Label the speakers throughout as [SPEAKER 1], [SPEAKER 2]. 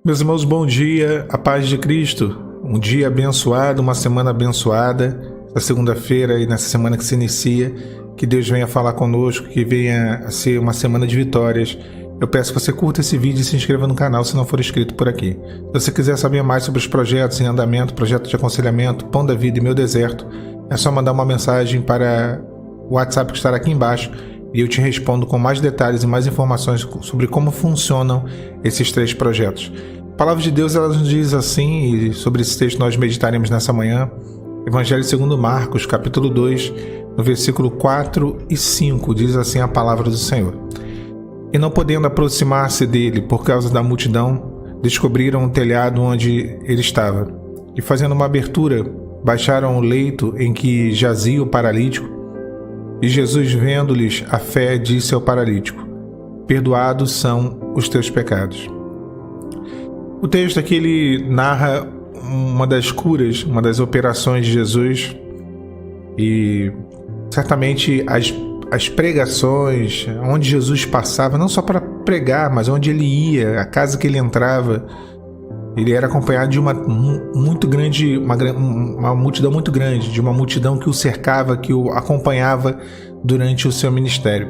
[SPEAKER 1] Meus irmãos, bom dia, a paz de Cristo. Um dia abençoado, uma semana abençoada. Essa segunda-feira e nessa semana que se inicia, que Deus venha falar conosco, que venha a ser uma semana de vitórias. Eu peço que você curta esse vídeo e se inscreva no canal se não for inscrito por aqui. Se você quiser saber mais sobre os projetos em andamento, projeto de aconselhamento, Pão da Vida e Meu Deserto, é só mandar uma mensagem para o WhatsApp que estará aqui embaixo e eu te respondo com mais detalhes e mais informações sobre como funcionam esses três projetos. A palavra de Deus ela nos diz assim, e sobre esse texto nós meditaremos nessa manhã, Evangelho segundo Marcos, capítulo 2, no versículo 4 e 5, diz assim a palavra do Senhor. E não podendo aproximar-se dele por causa da multidão, descobriram o telhado onde ele estava, e fazendo uma abertura, baixaram o leito em que jazia o paralítico, e Jesus, vendo-lhes a fé, disse ao paralítico, perdoados são os teus pecados. O texto aqui ele narra uma das curas, uma das operações de Jesus e certamente as pregações, onde Jesus passava, não só para pregar, mas onde ele ia, a casa que ele entrava, ele era acompanhado de uma multidão muito grande, de uma multidão que o cercava, que o acompanhava durante o seu ministério.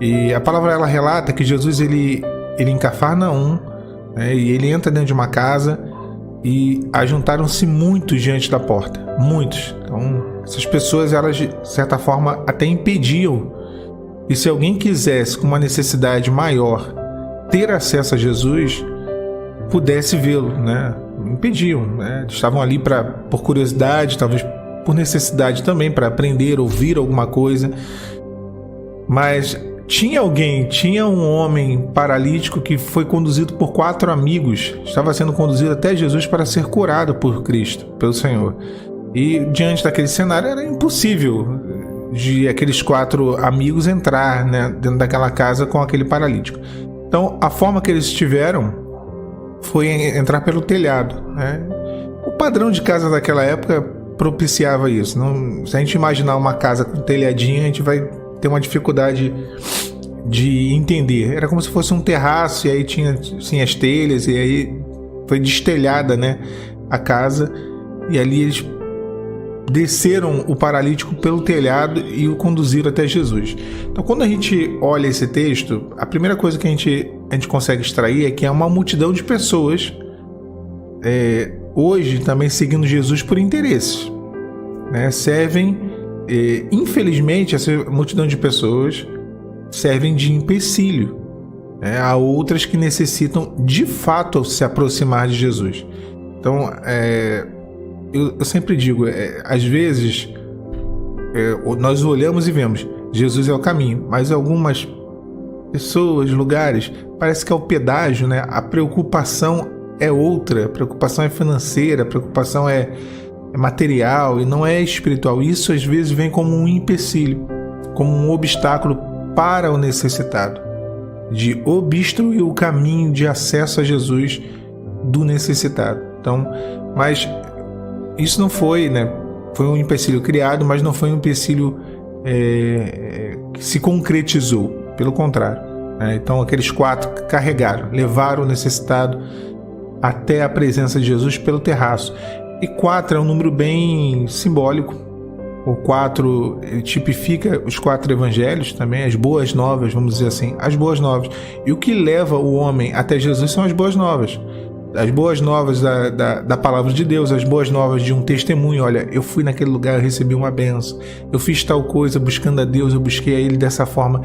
[SPEAKER 1] E a palavra ela relata que Jesus ele em Cafarnaum, e ele entra dentro de uma casa e ajuntaram-se muitos diante da porta, muitos. Então, essas pessoas, elas de certa forma até impediam. E se alguém quisesse, com uma necessidade maior, ter acesso a Jesus, pudesse vê-lo, impediam, Eles estavam ali por curiosidade, talvez por necessidade também, para aprender, ouvir alguma coisa. Mas tinha um homem paralítico que foi conduzido por 4 amigos, estava sendo conduzido até Jesus para ser curado por Cristo, pelo Senhor. E diante daquele cenário era impossível de aqueles 4 amigos entrar, dentro daquela casa com aquele paralítico. Então a forma que eles tiveram foi entrar pelo telhado. O padrão de casa daquela época propiciava isso. Se a gente imaginar uma casa com telhadinho, a gente vai ter uma dificuldade de entender. Era como se fosse um terraço e aí tinha as telhas e aí foi destelhada, a casa, e ali eles desceram o paralítico pelo telhado e o conduziram até Jesus. Então, quando a gente olha esse texto, a primeira coisa que a gente consegue extrair é que é uma multidão de pessoas hoje também seguindo Jesus por interesses, servem. Infelizmente, essa multidão de pessoas servem de empecilho a outras que necessitam de fato se aproximar de Jesus. Então, eu sempre digo, às vezes nós olhamos e vemos Jesus é o caminho, mas algumas pessoas, lugares, parece que é o pedágio, a preocupação é outra, a preocupação é financeira, a preocupação é material e não é espiritual. Isso às vezes vem como um empecilho, como um obstáculo para o necessitado, de obstruir o caminho de acesso a Jesus do necessitado. Então, mas isso não foi, foi um empecilho criado, mas não foi um empecilho que se concretizou, pelo contrário. Então aqueles 4 carregaram, levaram o necessitado até a presença de Jesus pelo terraço. E 4 é um número bem simbólico. O 4 tipifica os 4 evangelhos também, as boas novas, vamos dizer assim, as boas novas. E o que leva o homem até Jesus são as boas novas. As boas novas da palavra de Deus, as boas novas de um testemunho. Olha, eu fui naquele lugar, eu recebi uma bênção, eu fiz tal coisa buscando a Deus, eu busquei a Ele dessa forma,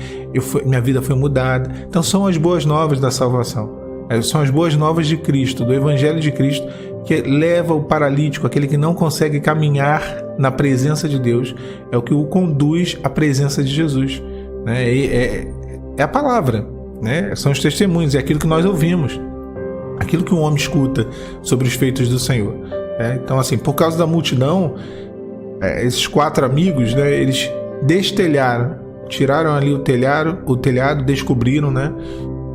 [SPEAKER 1] minha vida foi mudada. Então são as boas novas da salvação. São as boas novas de Cristo, do Evangelho de Cristo, que leva o paralítico, aquele que não consegue caminhar na presença de Deus, é o que o conduz à presença de Jesus. É a palavra, são os testemunhos, é aquilo que nós ouvimos, aquilo que o homem escuta sobre os feitos do Senhor. Então, assim, por causa da multidão, esses 4 amigos, eles destelharam, tiraram ali o telhado, descobriram,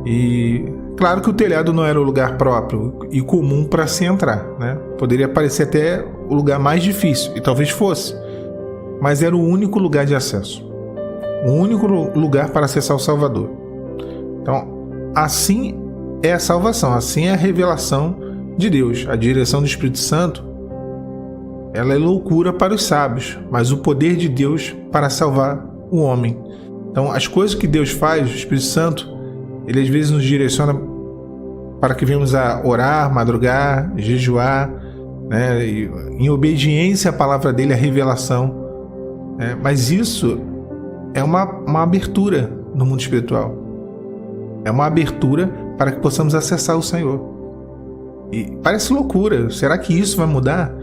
[SPEAKER 1] e claro que o telhado não era o lugar próprio e comum para se entrar, Poderia parecer até o lugar mais difícil, e talvez fosse, mas era o único lugar de acesso, o único lugar para acessar o Salvador. Então, assim é a salvação, assim é a revelação de Deus. A direção do Espírito Santo, ela é loucura para os sábios, mas o poder de Deus para salvar o homem. Então, as coisas que Deus faz, o Espírito Santo, ele às vezes nos direciona para que venhamos a orar, madrugar, jejuar, né, em obediência à palavra dele, a revelação. Mas isso é uma abertura no mundo espiritual. É uma abertura para que possamos acessar o Senhor. E parece loucura. Será que isso vai mudar?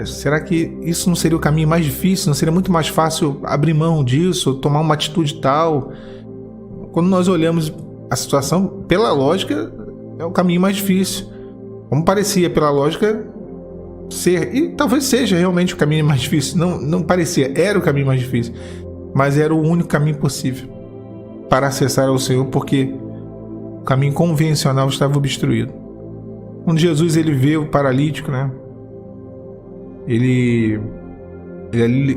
[SPEAKER 1] Será que isso não seria o caminho mais difícil? Não seria muito mais fácil abrir mão disso, tomar uma atitude tal? Quando nós olhamos a situação, pela lógica, é o caminho mais difícil. Como parecia pela lógica ser, e talvez seja realmente o caminho mais difícil. Não parecia, era o caminho mais difícil, mas era o único caminho possível para acessar ao Senhor, porque o caminho convencional estava obstruído. Quando Jesus ele vê o paralítico, né? Ele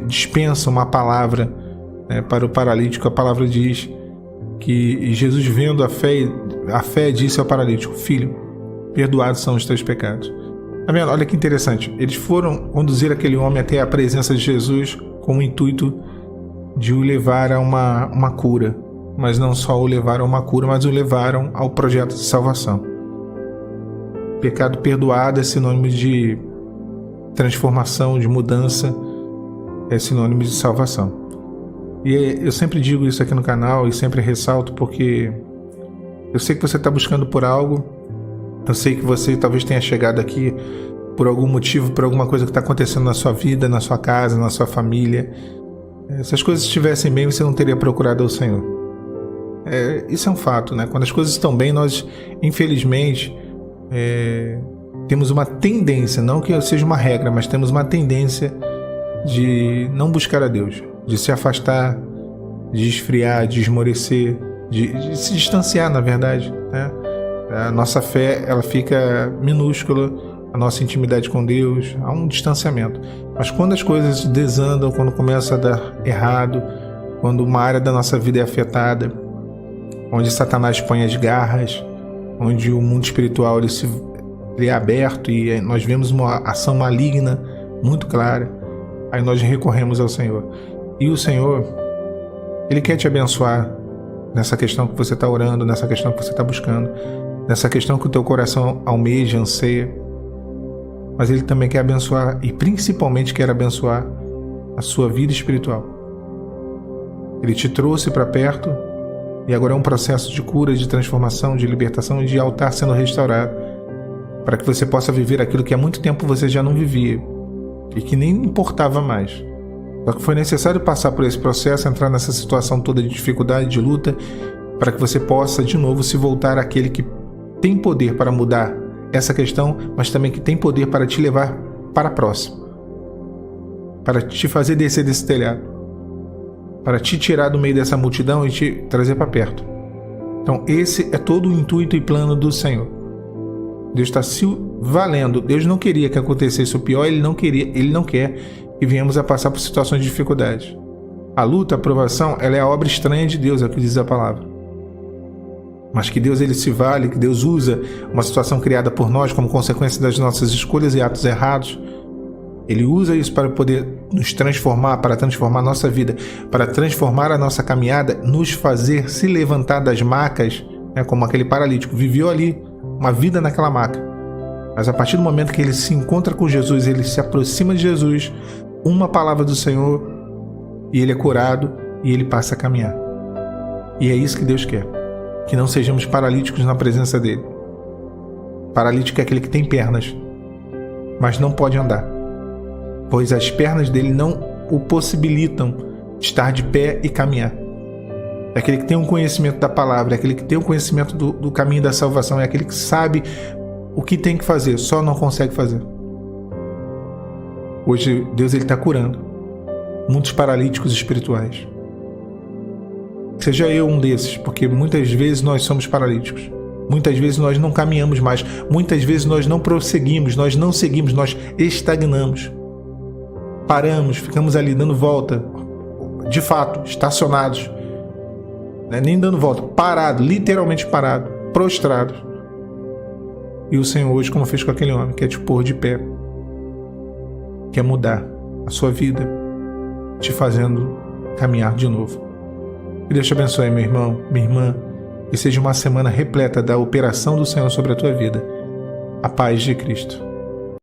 [SPEAKER 1] dispensa uma palavra, né, para o paralítico. A palavra diz que Jesus, vendo a fé disse ao paralítico: filho, perdoados são os teus pecados. Tá vendo? Olha que interessante. Eles foram conduzir aquele homem até a presença de Jesus com o intuito de o levar a uma cura. Mas não só o levaram a uma cura, mas o levaram ao projeto de salvação. Pecado perdoado é sinônimo de transformação, de mudança, é sinônimo de salvação. E eu sempre digo isso aqui no canal e sempre ressalto, porque eu sei que você está buscando por algo, eu sei que você talvez tenha chegado aqui por algum motivo, por alguma coisa que está acontecendo na sua vida, na sua casa, na sua família. Se as coisas estivessem bem, você não teria procurado ao Senhor. Isso é um fato, né? Quando as coisas estão bem, nós, infelizmente, temos uma tendência, não que seja uma regra, mas temos uma tendência de não buscar a Deus, de se afastar, de esfriar, de esmorecer, de se distanciar, na verdade, né? A nossa fé, ela fica minúscula, a nossa intimidade com Deus, há um distanciamento. Mas quando as coisas desandam, quando começa a dar errado, quando uma área da nossa vida é afetada, onde Satanás põe as garras, onde o mundo espiritual ele é aberto e nós vemos uma ação maligna muito clara, aí nós recorremos ao Senhor. E o Senhor, Ele quer te abençoar nessa questão que você está orando, nessa questão que você está buscando, nessa questão que o teu coração almeja, anseia. Mas Ele também quer abençoar, e principalmente quer abençoar a sua vida espiritual. Ele te trouxe para perto e agora é um processo de cura, de transformação, de libertação e de altar sendo restaurado, para que você possa viver aquilo que há muito tempo você já não vivia e que nem importava mais. Só que foi necessário passar por esse processo, entrar nessa situação toda de dificuldade, de luta, para que você possa de novo se voltar àquele que tem poder para mudar essa questão, mas também que tem poder para te levar para a próxima, para te fazer descer desse telhado, para te tirar do meio dessa multidão e te trazer para perto. Então esse é todo o intuito e plano do Senhor. Deus está se valendo. Deus não queria que acontecesse o pior, Ele não quer que venhamos a passar por situações de dificuldade. A luta, a provação, ela é a obra estranha de Deus, é o que diz a palavra. Mas que Deus ele se vale, que Deus usa uma situação criada por nós como consequência das nossas escolhas e atos errados. Ele usa isso para poder nos transformar, para transformar a nossa vida, para transformar a nossa caminhada, nos fazer se levantar das macas, né, como aquele paralítico, viveu ali uma vida naquela maca. Mas a partir do momento que ele se encontra com Jesus, ele se aproxima de Jesus, uma palavra do Senhor, e ele é curado e ele passa a caminhar. E é isso que Deus quer, que não sejamos paralíticos na presença dele. Paralítico é aquele que tem pernas, mas não pode andar, pois as pernas dele não o possibilitam de estar de pé e caminhar. É aquele que tem um conhecimento da palavra, é aquele que tem um conhecimento do caminho da salvação, é aquele que sabe o que tem que fazer, só não consegue fazer. Hoje Deus está curando muitos paralíticos espirituais. Seja eu um desses, porque muitas vezes nós somos paralíticos. Muitas vezes nós não caminhamos mais. Muitas vezes nós não prosseguimos, nós não seguimos, nós estagnamos. Paramos, ficamos ali dando volta. De fato, estacionados. Não é nem dando volta, parado, literalmente parado, prostrado. E o Senhor hoje, como fez com aquele homem, quer te pôr de pé, quer mudar a sua vida, te fazendo caminhar de novo. Que Deus te abençoe, meu irmão, minha irmã, e seja uma semana repleta da operação do Senhor sobre a tua vida. A paz de Cristo.